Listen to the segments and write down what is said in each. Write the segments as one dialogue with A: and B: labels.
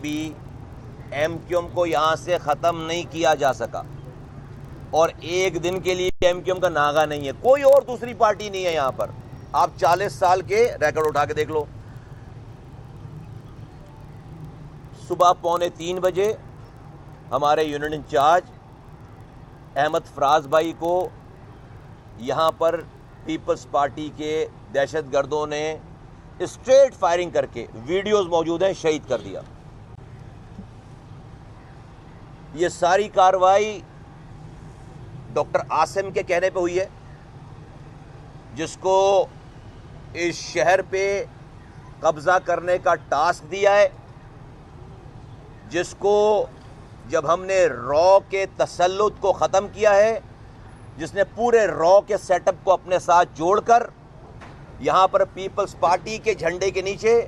A: بھی M Q M کو یہاں سے ختم نہیں کیا جا سکا، اور ایک دن کے لیے ایم کیو ایم کا ناغہ نہیں ہے، کوئی اور دوسری پارٹی نہیں ہے یہاں پر۔ آپ 40 سال کے ریکارڈ اٹھا کے دیکھ لو۔ صبح 2:45 بجے ہمارے یونٹ انچارج احمد فراز بھائی کو یہاں پر پیپلز پارٹی کے دہشت گردوں نے اسٹریٹ فائرنگ کر کے، ویڈیوز موجود ہیں، شہید کر دیا۔ یہ ساری کارروائی ڈاکٹر عاصم کے کہنے پہ ہوئی ہے، جس کو اس شہر پہ قبضہ کرنے کا ٹاسک دیا ہے، جس کو جب ہم نے را کے تسلط کو ختم کیا ہے، جس نے پورے را کے سیٹ اپ کو اپنے ساتھ جوڑ کر یہاں پر پیپلز پارٹی کے جھنڈے کے نیچے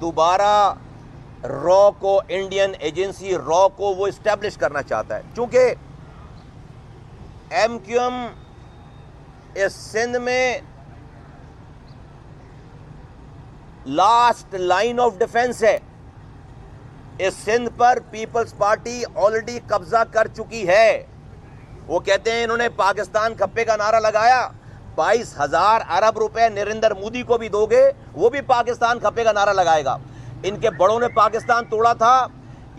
A: دوبارہ را کو، انڈین ایجنسی را کو وہ اسٹیبلش کرنا چاہتا ہے۔ چونکہ ایم کیو ایم اس سندھ میں لاسٹ لائن آف ڈیفنس ہے، اس سندھ پر پیپلز پارٹی آلریڈی قبضہ کر چکی ہے۔ وہ کہتے ہیں انہوں نے پاکستان کھپے کا نعرہ لگایا، 22,000 ارب روپے نریندر مودی کو بھی دو گے وہ بھی پاکستان کھپے کا نعرہ لگائے گا۔ ان کے بڑوں نے پاکستان توڑا تھا،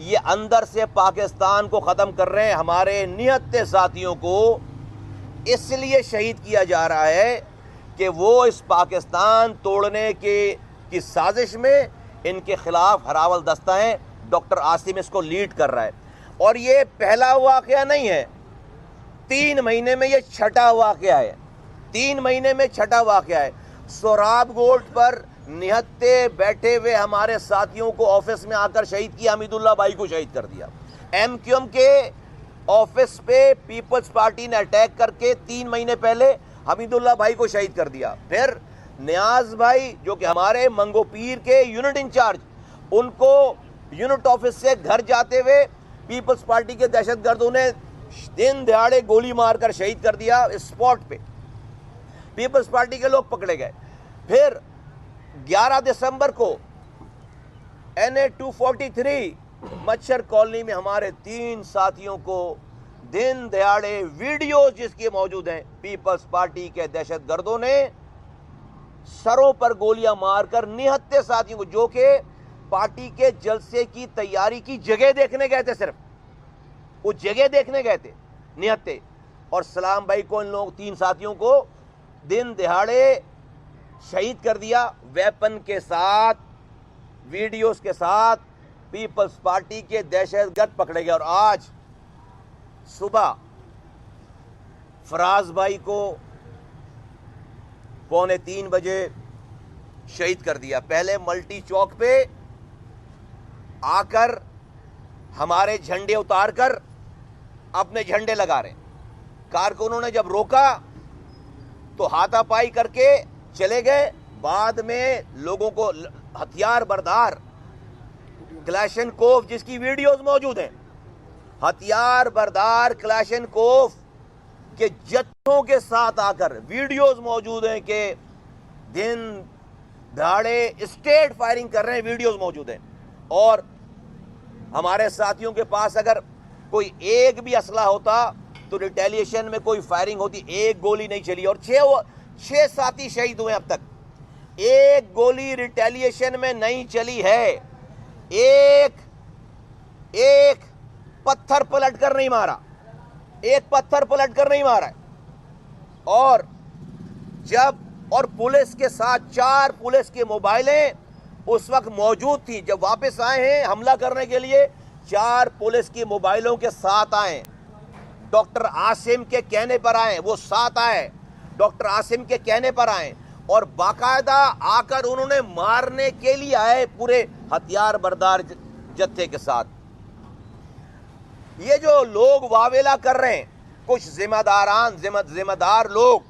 A: یہ اندر سے پاکستان کو ختم کر رہے ہیں۔ ہمارے نہتے ساتھیوں کو اس لیے شہید کیا جا رہا ہے کہ وہ اس پاکستان توڑنے کی سازش میں ان کے خلاف ہراول دستہ ہیں۔ ڈاکٹر عاصم اس کو لیڈ کر رہا ہے، اور یہ پہلا واقعہ نہیں ہے، 3 مہینے میں یہ چھٹا واقعہ ہے، 3 مہینے میں چھٹا واقعہ ہے۔ سوراب گولڈ پر نہتے بیٹھے ہوئے ہمارے ساتھیوں کو آفس میں آ کر شہید کیا، حمید اللہ بھائی کو شہید کر دیا۔ ایم کیو ایم کے آفس پہ پیپلز پارٹی نے اٹیک کر کے 3 مہینے پہلے حمید اللہ بھائی کو شہید کر دیا۔ پھر نیاز بھائی جو کہ ہمارے منگو پیر کے یونٹ انچارج، ان کو یونٹ آفس سے گھر جاتے ہوئے پیپلز پارٹی کے دہشت گردوں نے دن دہاڑے گولی مار کر شہید کر دیا اسپاٹ پہ، پیپلز پارٹی کے لوگ پکڑے گئے۔ پھر 11 دسمبر کو NA 243 مچھر کالونی میں ہمارے 3 ساتھیوں کو دن دہاڑے ویڈیوز جس کے موجود ہیں، پیپلز پارٹی کے دہشت گردوں نے سروں پر گولیاں مار کر نہتے ساتھیوں کو، جو کہ پارٹی کے جلسے کی تیاری کی جگہ دیکھنے گئے تھے، صرف وہ جگہ دیکھنے گئے تھے نہتے، اور سلام بھائی کو، ان لوگ 3 ساتھیوں کو دن دہاڑے شہید کر دیا، ویپن کے ساتھ، ویڈیوز کے ساتھ۔ پیپلز پارٹی کے دہشت گرد پکڑے گئے، اور آج صبح فراز بھائی کو 2:45 بجے شہید کر دیا۔ پہلے ملٹی چوک پہ آ کر ہمارے جھنڈے اتار کر اپنے جھنڈے لگا رہے ہیں، کارکنوں نے جب روکا تو ہاتھا پائی کر کے چلے گئے۔ بعد میں لوگوں کو ہتھیار بردار کلاشنکوف، جس کی ویڈیوز موجود ہیں، ہتھیار بردار کلاشنکوف کے جتھوں کے ساتھ آ کر ویڈیوز موجود ہیں کہ دن دہاڑے اسٹریٹ فائرنگ کر رہے ہیں، ویڈیوز موجود ہیں۔ اور ہمارے ساتھیوں کے پاس اگر کوئی ایک بھی اسلحہ ہوتا تو ریٹیلیشن میں کوئی فائرنگ ہوتی، ایک گولی نہیں چلی، اور 6 ساتھی شہید ہوئے اب تک، ایک گولی ریٹیلیشن میں نہیں چلی ہے، ایک پتھر پلٹ کر نہیں مارا، ایک پتھر پلٹ کر نہیں مارا ہے۔ اور پولیس کے ساتھ 4 پولیس کے موبائلیں اس وقت موجود تھی، جب واپس آئے ہیں حملہ کرنے کے لیے 4 پولیس کی موبائلوں کے ساتھ آئے، ڈاکٹر عاصم کے کہنے پر آئے، وہ ساتھ آئے، ڈاکٹر عاصم کے کہنے پر آئے، اور باقاعدہ آ کر انہوں نے مارنے کے لیے آئے پورے ہتھیار بردار جتھے کے ساتھ۔ یہ جو لوگ واویلا کر رہے ہیں، کچھ ذمہ دار لوگ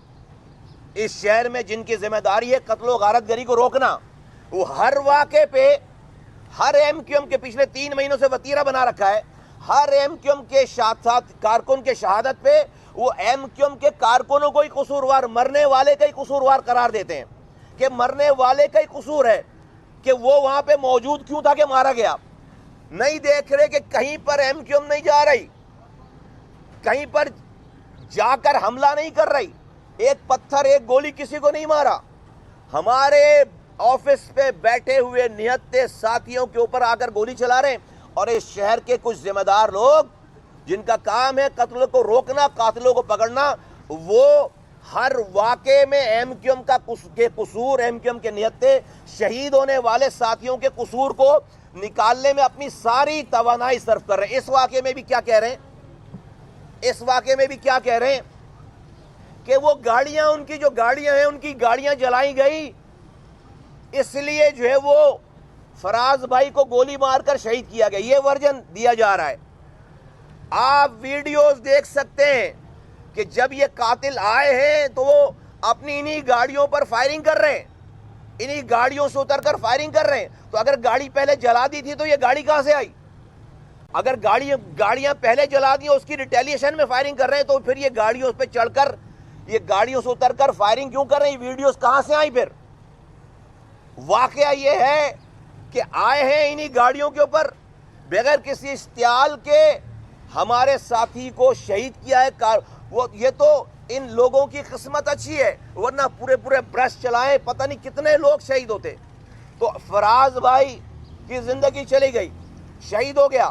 A: اس شہر میں، جن کی ذمہ داری ہے قتل و غارت گری کو روکنا، وہ ہر واقعے پہ، ہر ایم کیو ایم کے پچھلے 3 مہینوں سے وتیرہ بنا رکھا ہے، ہر ایم کیو ایم کے ساتھ کارکن کے شہادت پہ وہ ایم کیو ایم کے کارکنوں کو ہی قصوروار، مرنے والے کا ہی قصوروار قرار دیتے ہیں کہ مرنے والے کا ہی قصور ہے کہ وہ وہاں پہ موجود کیوں تھا کہ مارا گیا۔ نہیں دیکھ رہے کہ کہیں پر ایم کیو ایم نہیں جا رہی, کہیں پر جا کر حملہ نہیں کر رہی, ایک پتھر ایک گولی کسی کو نہیں مارا. ہمارے آفس پہ بیٹھے ہوئے نہتے ساتھیوں کے اوپر آ کر گولی چلا رہے ہیں, اور اس شہر کے کچھ ذمہ دار لوگ جن کا کام ہے قتل کو روکنا, قاتلوں کو پکڑنا, وہ ہر واقعے میں ایم کیو ایم کا قصور, ایم کیو ایم کے نہتے شہید ہونے والے ساتھیوں کے قصور کو نکالنے میں اپنی ساری توانائی صرف کر رہے ہیں. اس واقعے میں بھی کیا کہہ رہے ہیں, اس واقعے میں بھی کیا کہہ رہے ہیں کہ وہ گاڑیاں, ان کی جو گاڑیاں ہیں ان کی گاڑیاں جلائی گئی, اس لیے جو ہے وہ فراز بھائی کو گولی مار کر شہید کیا گیا. یہ ورژن دیا جا رہا ہے. آپ ویڈیوز دیکھ سکتے ہیں کہ جب یہ قاتل آئے ہیں تو وہ اپنی انہی گاڑیوں پر فائرنگ کر رہے ہیں, انہی گاڑیوں سے اتر کر فائرنگ کر رہے ہیں. تو اگر گاڑی پہلے جلا دی تھی تو یہ گاڑی کہاں سے آئی؟ اگر گاڑیاں پہلے جلا دی, اس کی ریٹیلیشن میں فائرنگ کر رہے ہیں, تو پھر یہ گاڑیوں پہ چڑھ کر, یہ گاڑیوں سے اتر کر فائرنگ کیوں کر رہے ہیں؟ ویڈیوز کہاں سے آئی؟ پھر واقعہ یہ ہے کہ آئے ہیں انہی گاڑیوں کے اوپر, بغیر کسی اشتعال کے ہمارے ساتھی کو شہید کیا ہے. یہ تو ان لوگوں کی قسمت اچھی ہے, ورنہ پورے برش چلائیں پتہ نہیں کتنے لوگ شہید ہوتے. تو فراز بھائی کی زندگی چلی گئی, شہید ہو گیا,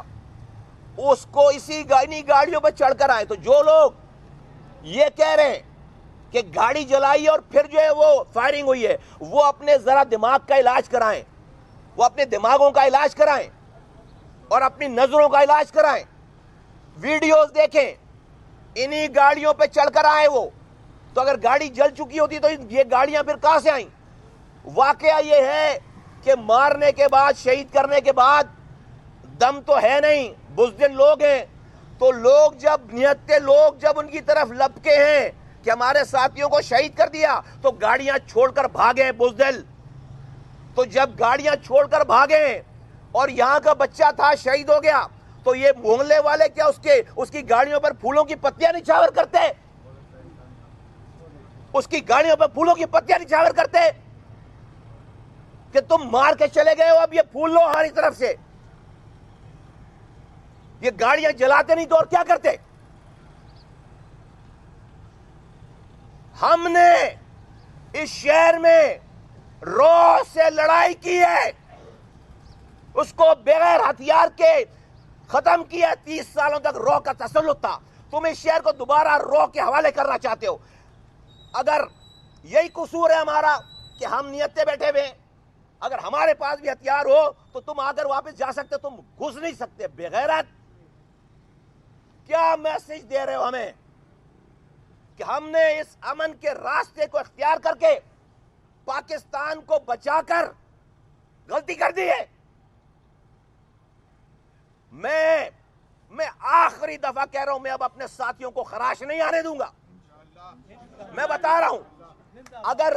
A: اس کو اسی گاڑیوں پر چڑھ کر آئے. تو جو لوگ یہ کہہ رہے ہیں کہ گاڑی جلائی اور پھر جو ہے وہ فائرنگ ہوئی ہے, وہ اپنے ذرا دماغ کا علاج کرائیں, وہ اپنے دماغوں کا علاج کرائیں اور اپنی نظروں کا علاج کرائیں. ویڈیوز دیکھیں, انہی گاڑیوں پہ چڑھ کر آئے وہ. تو اگر گاڑی جل چکی ہوتی تو یہ گاڑیاں پھر کہاں سے آئیں؟ واقعہ یہ ہے کہ مارنے کے بعد, شہید کرنے کے بعد دم تو ہے نہیں, بزدل لوگ ہیں. تو لوگ جب نہتے لوگ جب ان کی طرف لپکے ہیں کہ ہمارے ساتھیوں کو شہید کر دیا, تو گاڑیاں چھوڑ کر بھاگے بزدل. تو جب گاڑیاں چھوڑ کر بھاگے اور یہاں کا بچہ تھا شہید ہو گیا, تو یہ محلے والے کیا اس کی گاڑیوں پر پھولوں کی پتیاں نچھاور کرتے؟ اس کی گاڑیوں پر پھولوں کی پتیاں نچھاور کرتے کہ تم مار کے چلے گئے ہو, اب یہ پھول لو ہماری طرف سے. یہ گاڑیاں جلاتے نہیں تو اور کیا کرتے؟ ہم نے اس شہر میں رو سے لڑائی کی ہے, اس کو بغیر ہتھیار کے ختم کیا. 30 سالوں تک رو کا تسلط تھا, تم اس شہر کو دوبارہ رو کے حوالے کرنا چاہتے ہو. اگر یہی قصور ہے ہمارا کہ ہم نیتے بیٹھے ہوئے ہیں, اگر ہمارے پاس بھی ہتھیار ہو تو تم آ کر واپس جا سکتے, تم گھس نہیں سکتے. بغیرت, کیا میسج دے رہے ہو ہمیں کہ ہم نے اس امن کے راستے کو اختیار کر کے پاکستان کو بچا کر غلطی کر دی ہے؟ میں آخری دفعہ کہہ رہا ہوں, میں اب اپنے ساتھیوں کو خراش نہیں آنے دوں گا. میں بتا رہا ہوں, اگر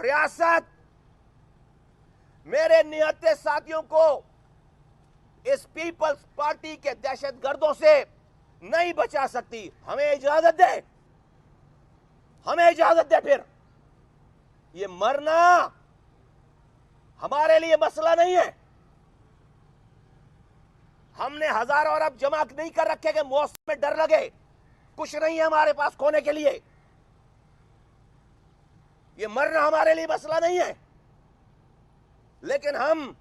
A: ریاست میرے نہتے ساتھیوں کو اس پیپلز پارٹی کے دہشت گردوں سے نہیں بچا سکتی, ہمیں اجازت دے, ہمیں اجازت دے. پھر یہ مرنا ہمارے لیے مسئلہ نہیں ہے. ہم نے ہزاروں ارب جمع نہیں کر رکھے کہ موسم میں ڈر لگے, کچھ نہیں ہے ہمارے پاس کھونے کے لیے. یہ مرنا ہمارے لیے مسئلہ نہیں ہے. لیکن ہم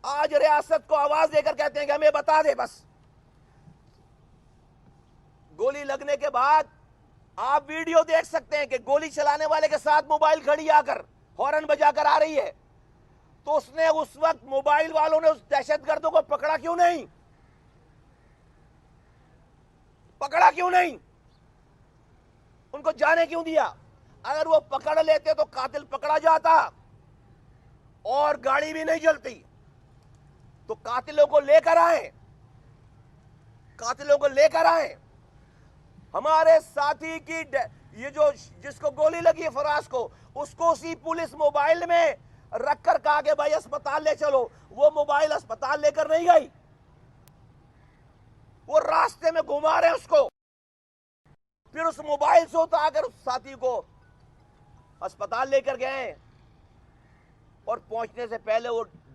A: آج ریاست کو آواز دے کر کہتے ہیں کہ ہمیں بتا دے. بس گولی لگنے کے بعد آپ ویڈیو دیکھ سکتے ہیں کہ گولی چلانے والے کے ساتھ موبائل کھڑی آ کر ہارن بجا کر آ رہی ہے. تو اس نے اس وقت موبائل والوں نے اس دہشت گردوں کو پکڑا کیوں نہیں؟ پکڑا کیوں نہیں؟ ان کو جانے کیوں دیا؟ اگر وہ پکڑ لیتے تو قاتل پکڑا جاتا اور گاڑی بھی نہیں جلتی. تو قاتلوں کو لے کر آئیں, قاتلوں کو لے کر آئیں. ہمارے ساتھی کی یہ جو جس کو گولی لگی ہے فراز کو, اس کو اسی پولیس موبائل میں رکھ کر کہا کہ بھائی اسپتال لے چلو. وہ موبائل اسپتال لے کر نہیں گئی, وہ راستے میں گھما رہے اس کو. پھر اس موبائل سے اٹھا کر اس ساتھی کو اسپتال لے کر گئے, اور پہنچنے سے پہلے وہ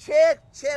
A: 6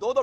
A: 2-2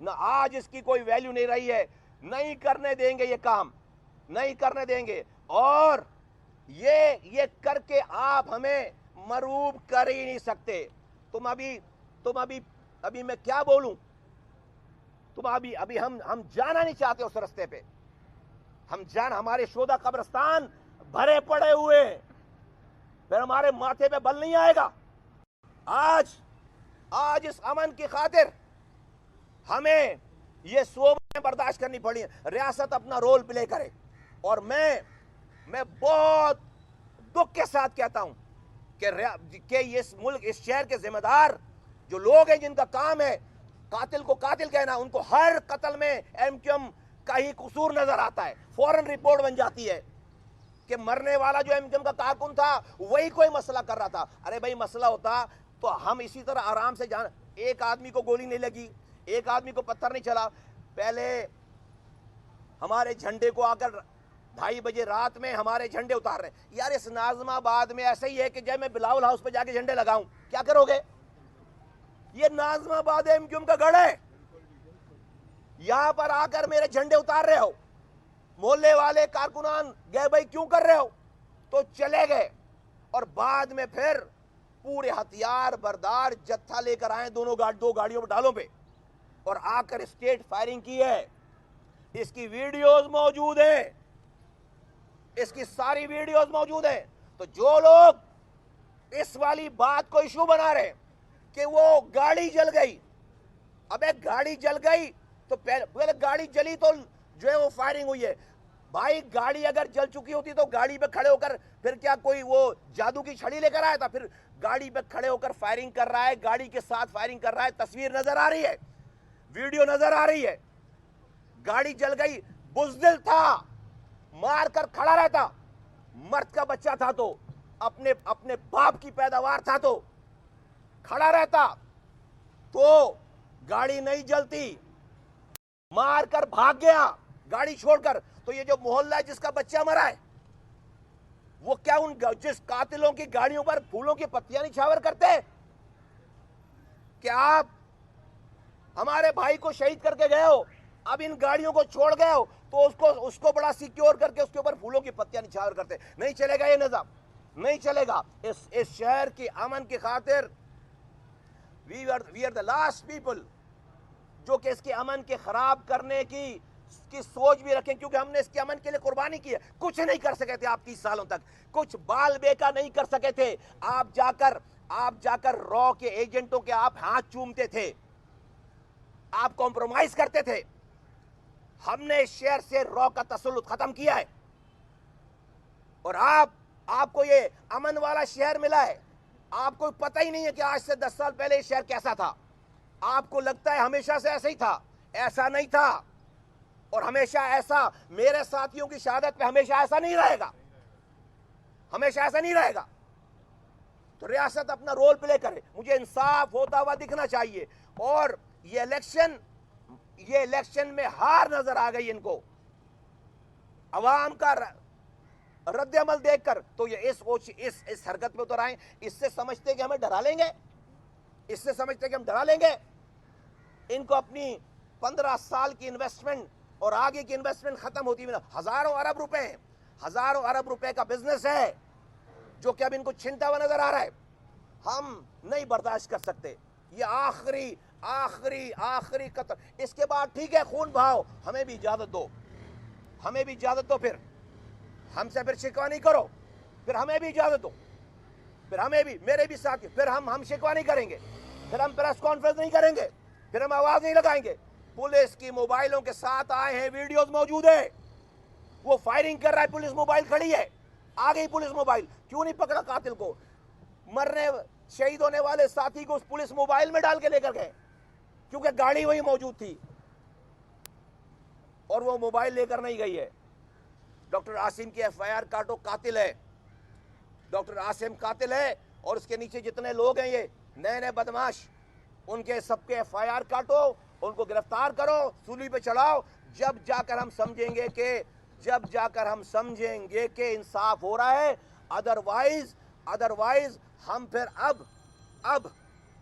A: نہ آج اس کی کوئی ویلیو نہیں رہی ہے. نہیں کرنے دیں گے یہ کام, نہیں کرنے دیں گے. اور یہ کر کے آپ ہمیں مروب کر ہی نہیں سکتے. تم ابھی میں کیا بولوں, تم ابھی ہم جانا نہیں چاہتے اس رستے پہ. ہمارے شودا قبرستان بھرے پڑے ہوئے, پھر ہمارے ماتھے پہ بل نہیں آئے گا. آج اس امن کی خاطر ہمیں یہ صوبیں برداشت کرنی پڑی ہیں. ریاست اپنا رول پلے کرے. اور میں بہت دکھ کے ساتھ کہتا ہوں کہ اس ملک, اس شہر کے ذمہ دار جو لوگ ہیں جن کا کام ہے قاتل کو قاتل کہنا, ان کو ہر قتل میں ایم کیو ایم کا ہی قصور نظر آتا ہے. فوراً رپورٹ بن جاتی ہے کہ مرنے والا جو ایم کیو ایم کا کارکن تھا وہی کوئی مسئلہ کر رہا تھا. ارے بھائی مسئلہ ہوتا تو ہم اسی طرح آرام سے جان. ایک آدمی کو گولی نہیں لگی, ایک آدمی کو پتھر نہیں چلا. پہلے ہمارے جھنڈے کو آ کر 2:30 بجے رات میں ہمارے جھنڈے اتار رہے ہیں. یار اس ناظم آباد میں ایسا ہی ہے کہ جب میں بلاول ہاؤس پہ جا کے جھنڈے لگاؤں, کیا کرو گے؟ یہ ناظم آباد ایم کیو ایم کا گڑھ ہے, یہاں پر آ کر میرے جھنڈے اتار رہے ہو. محلے والے کارکنان گئے بھائی کیوں کر رہے ہو, تو چلے گئے. اور بعد میں پھر پورے ہتھیار بردار جتھا لے کر آئے, دو گاڑیوں پر ڈالوں پہ, اور آ کر اسٹیٹ فائرنگ کی ہے. اس کی ویڈیوز موجود ہیں, اس کی ساری ویڈیوز موجود ہیں. تو جو لوگ اس والی بات کو ایشو بنا رہے کہ وہ گاڑی جل گئی, اب ایک گاڑی جل گئی تو پہلے گاڑی جلی تو جو ہے وہ فائرنگ ہوئی ہے. بھائی گاڑی اگر جل چکی ہوتی تو گاڑی پہ کھڑے ہو کر پھر کیا کوئی وہ جادو کی چھڑی لے کر آیا تھا؟ پھر گاڑی پہ کھڑے ہو کر فائرنگ کر رہا ہے, گاڑی کے ساتھ فائرنگ کر رہا ہے. تصویر نظر آ رہی ہے, ویڈیو نظر آ رہی ہے. گاڑی جل گئی, بزدل تھا, مار کر کھڑا رہتا. مرد کا بچہ تھا تو اپنے باپ کی پیداوار تھا تو کھڑا رہتا, تو گاڑی نہیں جلتی. مار کر بھاگ گیا گاڑی چھوڑ کر. تو یہ جو محلہ ہے جس کا بچہ مرا ہے, وہ کیا جس قاتلوں کی گاڑیوں پر پھولوں کی پتیاں نہیں چھاور کرتے کہ آپ ہمارے بھائی کو شہید کر کے گئے ہو, اب ان گاڑیوں کو چھوڑ گئے ہو تو اس کو بڑا سیکیور کر کے اس کے اوپر پھولوں کی پتیاں نہیں چھاور کرتے. نہیں چلے گا یہ نظام, نہیں چلے گا. اس شہر کی امن کی خاطر we are the last people جو کہ اس کے امن کے خراب کرنے کی سوچ بھی رکھیں, کیونکہ ہم نے اس کے امن کے لیے قربانی کی ہے. کچھ نہیں کر سکے تھے آپ 30 سالوں تک, کچھ بال بیکا نہیں کر سکے تھے. آپ جا کر رو کے ایجنٹوں کے آپ ہاتھ چومتے تھے, آپ کمپرومائز کرتے تھے. ہم نے اس شہر سے رو کا تسلط ختم کیا ہے, اور آپ کو یہ امن والا شہر ملا ہے. آپ کو پتہ ہی نہیں ہے کہ آج سے 10 سال پہلے یہ شہر کیسا تھا. آپ کو لگتا ہے ہمیشہ سے ایسا ہی تھا, ایسا نہیں تھا. اور ہمیشہ ایسا, میرے ساتھیوں کی شہادت پہ ہمیشہ ایسا نہیں رہے گا, ہمیشہ ایسا نہیں رہے گا. تو ریاست اپنا رول پلے کرے. مجھے انصاف ہوتا ہوا دکھنا چاہیے. اور یہ الیکشن میں ہار نظر آ گئی ان کو, عوام کا رد عمل دیکھ کر, تو یہ اس حرکت میں اتر آئیں. اس سے سمجھتے کہ ہمیں ڈرا لیں گے, اس سے سمجھتے کہ ہم ڈرا لیں گے. ان کو اپنی 15 سال کی انویسٹمنٹ اور آگے کی انویسٹمنٹ ختم ہوتی ہے. ہزاروں ارب روپے کا بزنس ہے جو کہ اب ان کو چھنتا ہوا نظر آ رہا ہے. ہم نہیں برداشت کر سکتے. یہ آخری قتل. اس کے بعد ٹھیک ہے خون بہاؤ, ہمیں بھی اجازت دو, پھر ہم سے پھر شکوہ نہیں کرو, پھر ہمیں بھی اجازت دو, پھر ہمیں بھی, میرے بھی ساتھی, پھر ہم شکوہ نہیں کریں گے, پھر ہم پریس کانفرنس نہیں کریں گے, پھر ہم آواز نہیں لگائیں گے. پولیس کی موبائلوں کے ساتھ آئے ہیں, ویڈیوز موجود ہے, وہ فائرنگ کر رہا ہے, پولیس موبائل کھڑی ہے, آ گئی پولیس موبائل. کیوں نہیں پکڑا قاتل کو؟ شہید ہونے والے ساتھی کو اس پولیس موبائل میں ڈال کے لے کر گئے, کیونکہ گاڑی وہی موجود تھی, اور وہ موبائل لے کر نہیں گئی ہے. ڈاکٹر عاصم کی FIR کاٹو, قاتل ہے, ڈاکٹر عاصم قاتل ہے, اور اس کے نیچے جتنے لوگ ہیں یہ نئے بدماش, ان کے سب کے FIR کاٹو, ان کو گرفتار کرو, سولی پہ چڑھاؤ. جب جا کر ہم سمجھیں گے کہ انصاف ہو رہا ہے. ادروائز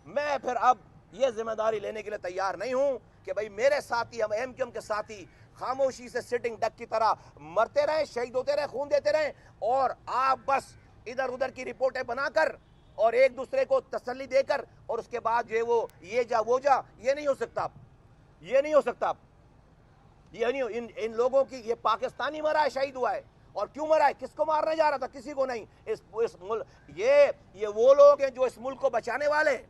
A: میں اب یہ ذمہ داری لینے کے لیے تیار نہیں ہوں کہ بھئی میرے ساتھی ہم ایم کیو ایم کے ساتھی خاموشی سے سٹنگ ڈک کی طرح مرتے رہیں, شہید ہوتے رہیں, خون دیتے رہیں, اور آپ بس ادھر ادھر کی رپورٹیں بنا کر اور ایک دوسرے کو تسلی دے کر اور اس کے بعد جو ہے وہ یہ جا وہ جا, یہ نہیں ہو سکتا. یہ نہیں ہو سکتا. یہ نہیں, ان لوگوں کی, یہ پاکستانی مرا ہے, شہید ہوا ہے. اور کیوں مرا ہے؟ کس کو مارنے جا رہا تھا؟ کسی کو نہیں. اس ملک یہ وہ لوگ ہیں جو اس ملک کو بچانے والے ہیں.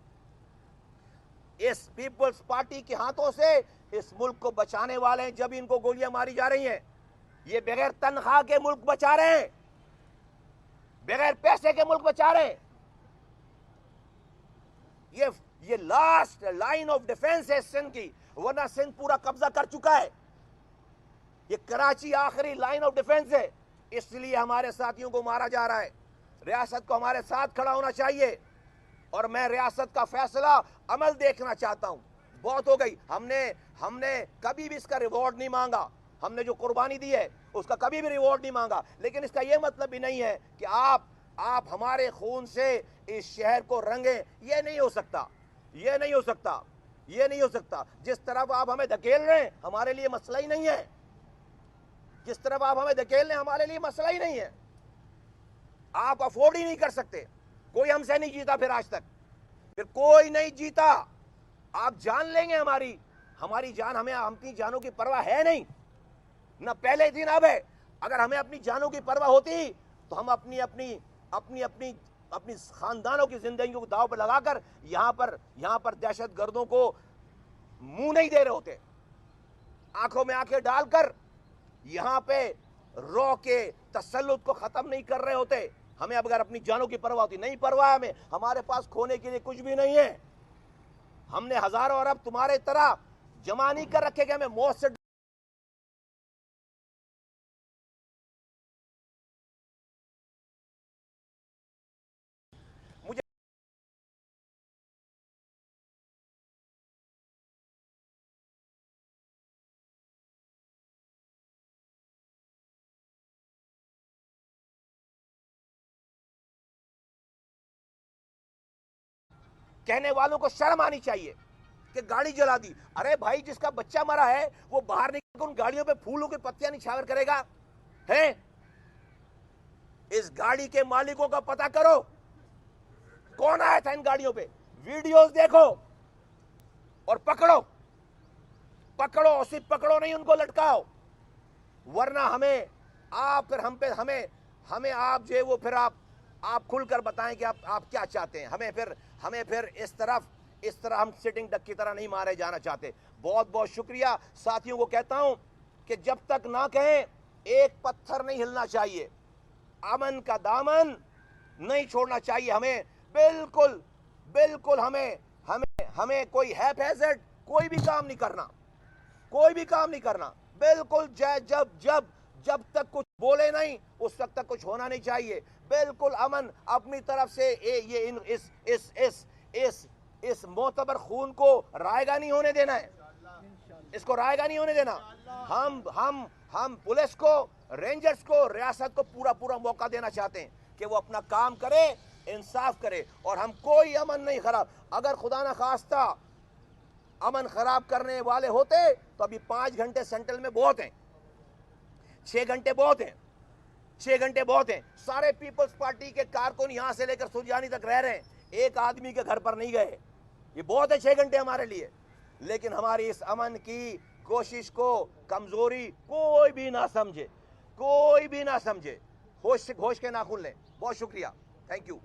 A: اس پیپلز پارٹی کے ہاتھوں سے اس ملک کو بچانے والے ہیں. جب ان کو گولیاں ماری جا رہی ہیں, یہ بغیر تنخواہ کے ملک بچا رہے ہیں, بغیر پیسے کے ملک بچا رہے ہیں. یہ لاسٹ لائن آف ڈیفنس ہے سندھ کی, ورنہ سندھ پورا قبضہ کر چکا ہے. یہ کراچی آخری لائن آف ڈیفنس ہے, اس لیے ہمارے ساتھیوں کو مارا جا رہا ہے. ریاست کو ہمارے ساتھ کھڑا ہونا چاہیے, اور میں ریاست کا فیصلہ عمل دیکھنا چاہتا ہوں. بہت ہو گئی. ہم نے کبھی بھی اس کا ریوارڈ نہیں مانگا. ہم نے جو قربانی دی ہے اس کا کبھی بھی ریوارڈ نہیں مانگا. لیکن اس کا یہ مطلب بھی نہیں ہے کہ آپ ہمارے خون سے اس شہر کو رنگیں. یہ نہیں ہو سکتا, یہ نہیں ہو سکتا, یہ نہیں ہو سکتا. جس طرف آپ ہمیں دھکیل رہے ہیں ہمارے لیے مسئلہ ہی نہیں ہے. جس طرف آپ ہمیں دھکیل رہے ہیں ہمارے لیے مسئلہ ہی نہیں ہے. آپ افورڈ ہی نہیں کر سکتے. کوئی ہم سے نہیں جیتا پھر آج تک, پھر کوئی نہیں جیتا. آپ جان لیں گے ہماری جان, ہمیں اپنی جانوں کی پرواہ ہے نہیں, نہ پہلے دن اب ہے. اگر ہمیں اپنی جانوں کی پرواہ ہوتی تو ہم اپنی خاندانوں کی زندگیوں کو داؤ پر لگا کر یہاں پر دہشت گردوں کو منہ نہیں دے رہے ہوتے. آنکھوں میں آنکھیں ڈال کر یہاں پہ رو کے تسلط کو ختم نہیں کر رہے ہوتے. ہمیں اگر اپنی جانوں کی پرواہ ہوتی, نہیں پرواہ ہمیں. ہمارے پاس کھونے کے لیے کچھ بھی نہیں ہے. ہم نے ہزاروں ارب تمہارے طرح جمع نہیں کر رکھے کہ ہمیں موت سے مجھے کہنے والوں کو شرم آنی چاہیے کہ گاڑی جلا دی. ارے بھائی, جس کا بچہ مرا ہے وہ باہر نکل کر ان گاڑیوں پہ پھولوں کی پتیاں نچھاور کرے گا؟ ہیں؟ اس گاڑی کے مالکوں کا پتہ کرو, کون آیا تھا ان گاڑیوں پہ. ویڈیوز دیکھو اور پکڑو. صرف پکڑو نہیں, ان کو لٹکاؤ. ورنہ ہمیں آپ جو ہے وہ پھر آپ کھل کر بتائیں کہ آپ کیا چاہتے ہیں. ہمیں پھر اس طرح ہم سٹنگ ڈک کی طرح نہیں مارے جانا چاہتے. بہت بہت شکریہ. ساتھیوں کو کہتا ہوں کہ جب تک نہ کہیں ایک پتھر نہیں ہلنا چاہیے, امن کا دامن نہیں چھوڑنا چاہیے. ہمیں بالکل ہمیں کوئی ہیزرڈ کوئی بھی کام نہیں کرنا. بالکل جب تک کچھ بولے نہیں اس وقت تک کچھ ہونا نہیں چاہیے. بالکل امن اپنی طرف سے. اس معتبر خون کو رائے گا نہیں ہونے دینا ہے. اس کو رائے گا نہیں ہونے دینا. ہم پولیس کو, رینجرز کو, ریاست کو پورا موقع دینا چاہتے ہیں کہ وہ اپنا کام کرے, انصاف کرے. اور ہم کوئی امن نہیں خراب. اگر خدا نہ خواستہ امن خراب کرنے والے ہوتے تو ابھی 5 گھنٹے سینٹرل میں بہت ہیں, 6 گھنٹے بہت ہیں, 6 گھنٹے بہت ہیں. سارے پیپلز پارٹی کے کارکن یہاں سے لے کر سرجانی تک رہ رہے ہیں, ایک آدمی کے گھر پر نہیں گئے. یہ بہت ہے 6 گھنٹے ہمارے لیے. لیکن ہماری اس امن کی کوشش کو کمزوری کوئی بھی نہ سمجھے. ہوش کے ناخن لیں. بہت شکریہ. Thank you.